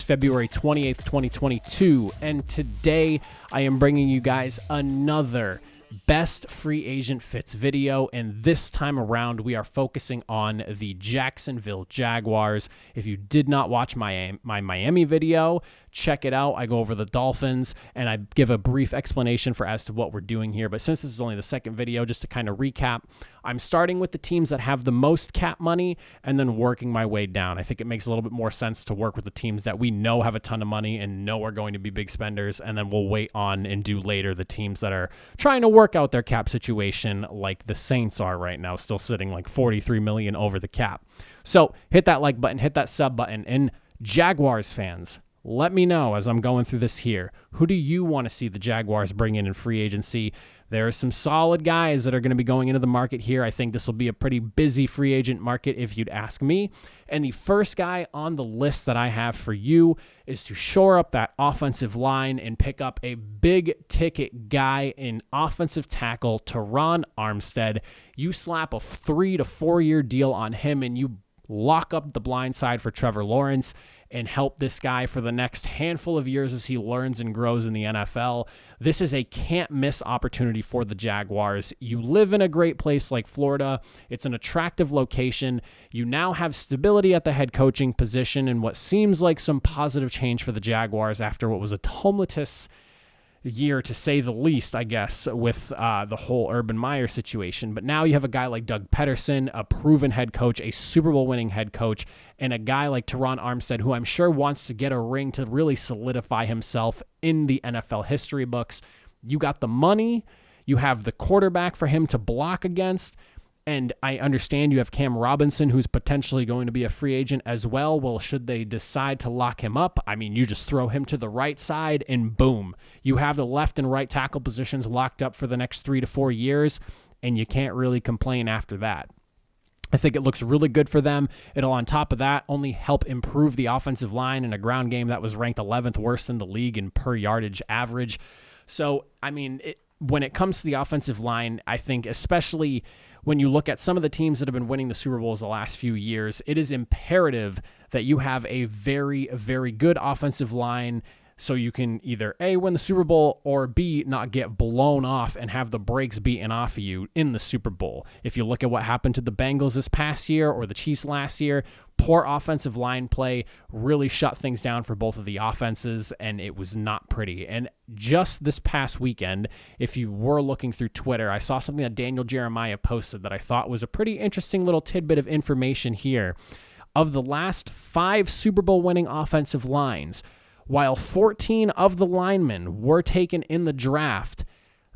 February 28th, 2022, and today I am bringing you guys another Best Free Agent Fits video, and this time around we are focusing on the Jacksonville Jaguars. If you did not watch my Miami video, check it out. I go over the Dolphins and I give a brief explanation as to what we're doing here, but since this is only the second video, just to kind of recap, I'm starting with the teams that have the most cap money and then working my way down. I think it makes a little bit more sense to work with the teams that we know have a ton of money and know are going to be big spenders, and then we'll wait on and do later the teams that are trying to work out their cap situation, like the Saints are right now, still sitting like $43 million over the cap. So hit that like button, hit that sub button, and Jaguars fans, let me know as I'm going through this here. Who do you want to see the Jaguars bring in free agency? There are some solid guys that are going to be going into the market here. I think this will be a pretty busy free agent market if you'd ask me. And the first guy on the list that I have for you is to shore up that offensive line and pick up a big ticket guy in offensive tackle, Teron Armstead. You slap a 3 to 4 year deal on him and you lock up the blind side for Trevor Lawrence and help this guy for the next handful of years as he learns and grows in the NFL. This is a can't-miss opportunity for the Jaguars. You live in a great place like Florida. It's an attractive location. You now have stability at the head coaching position and what seems like some positive change for the Jaguars after what was a tumultuous year, to say the least, I guess, with the whole Urban Meyer situation. But now you have a guy like Doug Peterson, a proven head coach, a Super Bowl winning head coach, and a guy like Teron Armstead, who I'm sure wants to get a ring to really solidify himself in the NFL history books. You got the money, you have the quarterback for him to block against, and I understand you have Cam Robinson, who's potentially going to be a free agent as well. Well, should they decide to lock him up, I mean, you just throw him to the right side and boom, you have the left and right tackle positions locked up for the next 3 to 4 years, and you can't really complain after that. I think it looks really good for them. It'll, on top of that, only help improve the offensive line in a ground game that was ranked 11th worst in the league in per yardage average. So, I mean, when it comes to the offensive line, I think especially when you look at some of the teams that have been winning the Super Bowls the last few years, it is imperative that you have a very, very good offensive line so you can either A, win the Super Bowl, or B, not get blown off and have the brakes beaten off of you in the Super Bowl. If you look at what happened to the Bengals this past year or the Chiefs last year, poor offensive line play really shut things down for both of the offenses, and it was not pretty. And just this past weekend, if you were looking through Twitter, I saw something that Daniel Jeremiah posted that I thought was a pretty interesting little tidbit of information here. Of the last 5 Super Bowl winning offensive lines, while 14 of the linemen were taken in the draft,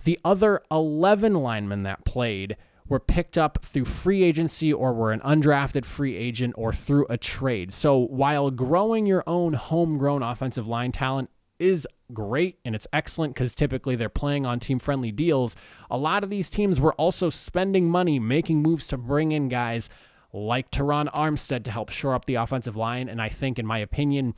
the other 11 linemen that played were picked up through free agency or were an undrafted free agent or through a trade. So while growing your own homegrown offensive line talent is great and it's excellent because typically they're playing on team-friendly deals, a lot of these teams were also spending money, making moves to bring in guys like Teron Armstead to help shore up the offensive line. And I think, in my opinion,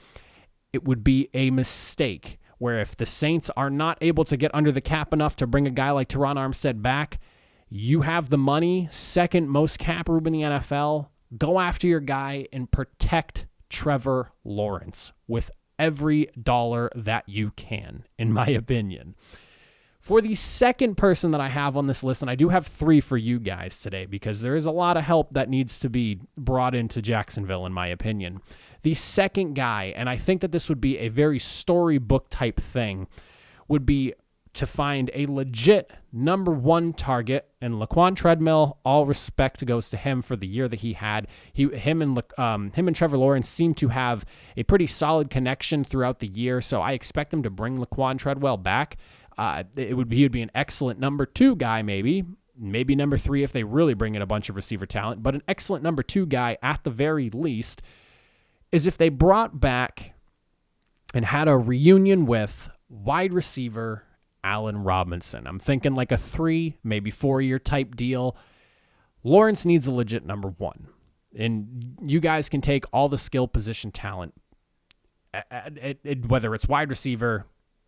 it would be a mistake where if the Saints are not able to get under the cap enough to bring a guy like Teron Armstead back, you have the money, second most cap room in the NFL, go after your guy and protect Trevor Lawrence with every dollar that you can, in my opinion. For the second person that I have on this list, and I do have 3 for you guys today because there is a lot of help that needs to be brought into Jacksonville, in my opinion. The second guy, and I think that this would be a very storybook type thing, would be to find a legit number 1 target, and Laquan Treadmill, all respect goes to him for the year that he had. Him and Trevor Lawrence seem to have a pretty solid connection throughout the year, so I expect them to bring Laquan Treadwell back. He would be an excellent number 2 guy, maybe number 3 if they really bring in a bunch of receiver talent, but an excellent number 2 guy at the very least is if they brought back and had a reunion with wide receiver Allen Robinson. I'm thinking like a 3, maybe 4 year type deal. Lawrence needs a legit number 1. And you guys can take all the skill position talent, whether it's wide receiver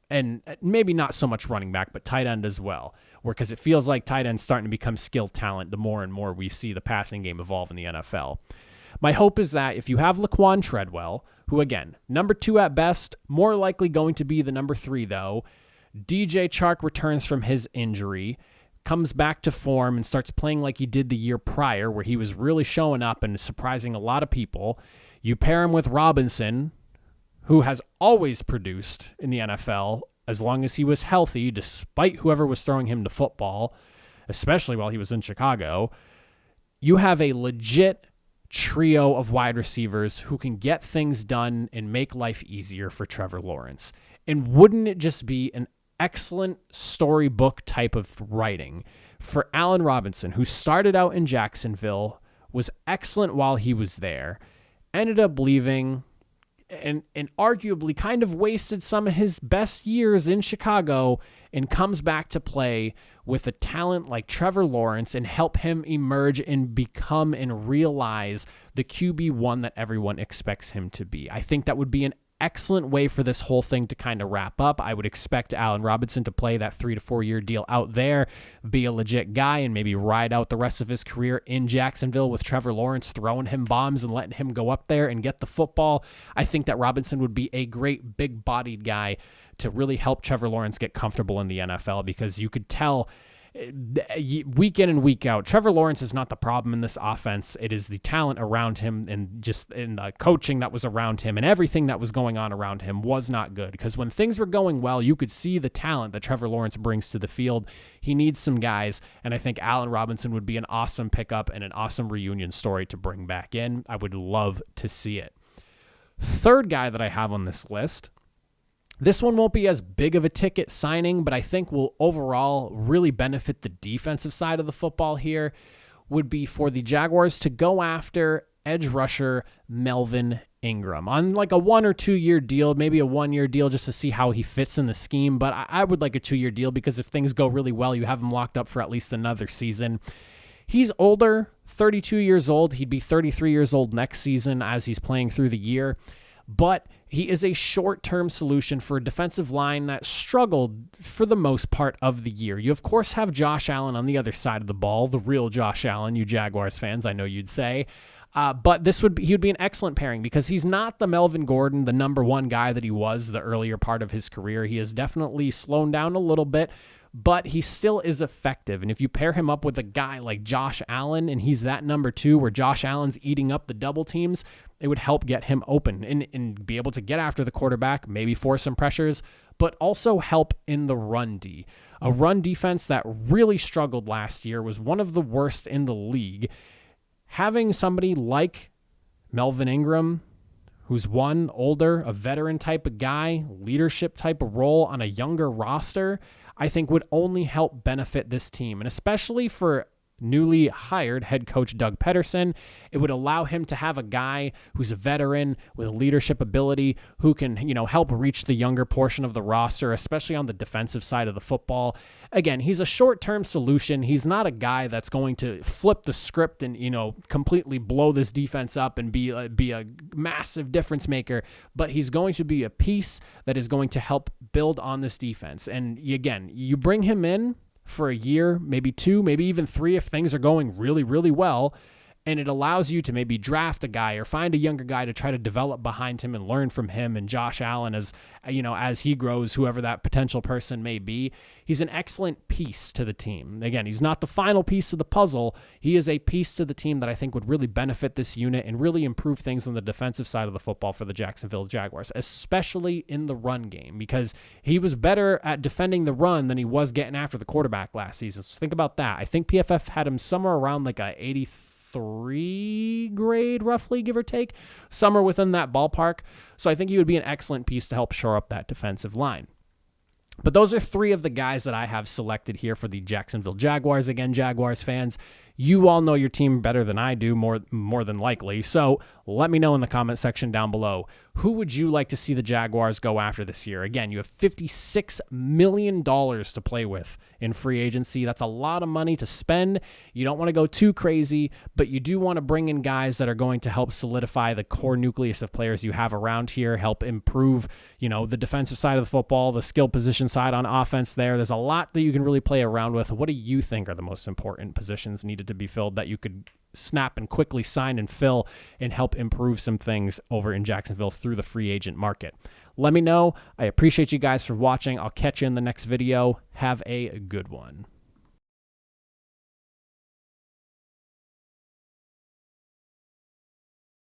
and maybe not so much running back, but tight end as well, because it feels like tight end's starting to become skill talent the more and more we see the passing game evolve in the NFL. My hope is that if you have Laquan Treadwell, who again, number 2 at best, more likely going to be the number 3 though, DJ Chark returns from his injury, comes back to form and starts playing like he did the year prior, where he was really showing up and surprising a lot of people. You pair him with Robinson, who has always produced in the NFL as long as he was healthy, despite whoever was throwing him the football, especially while he was in Chicago. You have a legit trio of wide receivers who can get things done and make life easier for Trevor Lawrence. And wouldn't it just be an excellent storybook type of writing for Allen Robinson, who started out in Jacksonville, was excellent while he was there, ended up leaving, and arguably kind of wasted some of his best years in Chicago, and comes back to play with a talent like Trevor Lawrence and help him emerge and become and realize the QB1 that everyone expects him to be. I think that would be an excellent way for this whole thing to kind of wrap up. I would expect Allen Robinson to play that 3 to 4 year deal out there, be a legit guy, and maybe ride out the rest of his career in Jacksonville with Trevor Lawrence throwing him bombs and letting him go up there and get the football. I think that Robinson would be a great big-bodied guy to really help Trevor Lawrence get comfortable in the NFL, because you could tell week in and week out, Trevor Lawrence is not the problem in this offense. It is the talent around him, and just in the coaching that was around him, and everything that was going on around him was not good. Because when things were going well, you could see the talent that Trevor Lawrence brings to the field. He needs some guys, and I think Allen Robinson would be an awesome pickup and an awesome reunion story to bring back in. I would love to see it. Third guy that I have on this list, this one won't be as big of a ticket signing, but I think will overall really benefit the defensive side of the football here, would be for the Jaguars to go after edge rusher Melvin Ingram on like a 1 or 2 year deal, maybe a 1 year deal just to see how he fits in the scheme. But I would like a 2 year deal, because if things go really well, you have him locked up for at least another season. He's older, 32 years old. He'd be 33 years old next season as he's playing through the year. But he is a short-term solution for a defensive line that struggled for the most part of the year. You, of course, have Josh Allen on the other side of the ball, the real Josh Allen, you Jaguars fans, I know you'd say. But he would be an excellent pairing, because he's not the Melvin Gordon, the number 1 guy that he was the earlier part of his career. He has definitely slowed down a little bit, but he still is effective. And if you pair him up with a guy like Josh Allen, and he's that number 2 where Josh Allen's eating up the double teams, it would help get him open and be able to get after the quarterback, maybe force some pressures, but also help in the run D. A run defense that really struggled last year, was one of the worst in the league. Having somebody like Melvin Ingram, who's older, a veteran type of guy, leadership type of role on a younger roster, I think would only help benefit this team. And especially for newly hired head coach Doug Peterson, it would allow him to have a guy who's a veteran with leadership ability, who can, help reach the younger portion of the roster, especially on the defensive side of the football. Again, he's a short-term solution. He's not a guy that's going to flip the script and, completely blow this defense up and be a massive difference maker, but he's going to be a piece that is going to help build on this defense. And again, you bring him in for a year, maybe 2, maybe even 3 if things are going really, really well, and it allows you to maybe draft a guy or find a younger guy to try to develop behind him and learn from him and Josh Allen as he grows, whoever that potential person may be. He's an excellent piece to the team. Again, he's not the final piece of the puzzle. He is a piece to the team that I think would really benefit this unit and really improve things on the defensive side of the football for the Jacksonville Jaguars, especially in the run game, because he was better at defending the run than he was getting after the quarterback last season. So think about that. I think PFF had him somewhere around like a 83 grade, roughly, give or take, somewhere within that ballpark. So I think he would be an excellent piece to help shore up that defensive line. But those are 3 of the guys that I have selected here for the Jacksonville Jaguars. Again, Jaguars fans, you all know your team better than I do, more than likely. So let me know in the comment section down below. Who would you like to see the Jaguars go after this year? Again, you have $56 million to play with in free agency. That's a lot of money to spend. You don't want to go too crazy, but you do want to bring in guys that are going to help solidify the core nucleus of players you have around here, help improve, the defensive side of the football, the skill position side on offense there. There's a lot that you can really play around with. What do you think are the most important positions needed to be filled that you could snap and quickly sign and fill and help improve some things over in Jacksonville through the free agent market. Let me know. I appreciate you guys for watching. I'll catch you in the next video. Have a good one.